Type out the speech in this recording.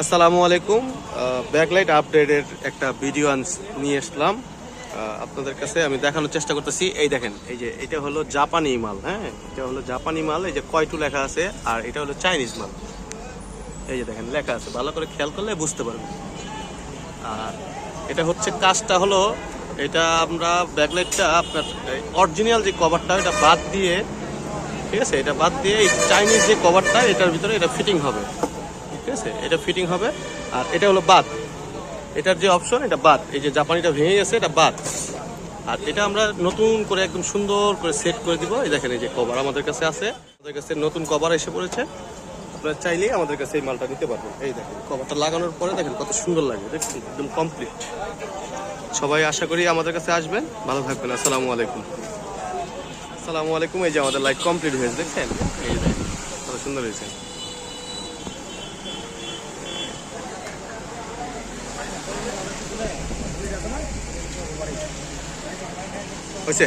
আসসালামু আলাইকুম। ব্যাকলাইট আপডেটের একটা ভিডিও নিয়ে আসলাম আপনাদের কাছে। আমি দেখানোর চেষ্টা করতেছি। এই দেখেন, এই যে এটা হলো জাপানি মাল। হ্যাঁ, এটা হলো জাপানি মাল। এই যে কয়টু লেখা আছে, আর এটা হলো চাইনিজ মাল। এই যে দেখেন লেখা আছে, ভালো করে খেয়াল করলে বুঝতে পারবেন। আর এটা হচ্ছে কাজটা হলো, এটা আমরা ব্যাকলাইটটা আপনার অরিজিনাল যে কভারটা এটা বাদ দিয়ে, ঠিক আছে, এটা বাদ দিয়ে এই চাইনিজ যে কভারটা এটার ভিতরে এটা ফিটিং হবে। ঠিক আছে, এটা ফিটিং হবে। আর এটা হলো বাদ, এটার যে অপশন এটা বাদ। এই যে জাপানিটা ভেঙে গেছে, এটা বাদ। আর এটা আমরা নতুন করে একদম সুন্দর করে সেট করে দিব। এই দেখেন, এই যে কভার আমাদের কাছে আছে, আমাদের কাছে নতুন কভার এসে পড়েছে। আপনারা চাইলেই আমাদের কাছে এই মালটা নিতে পারবেন। এই দেখেন কভারটা লাগানোর পরে দেখেন কত সুন্দর লাগে, দেখছেন, একদম কমপ্লিট। সবাই আশা করি আমাদের কাছে আসবেন। ভালো থাকবেন। আসসালামু আলাইকুম। আসসালামু আলাইকুম। এই যে আমাদের লাইট কমপ্লিট হয়েছে, দেখছেন, এই যে দেখেন কত সুন্দর হয়েছে। হয়েছে।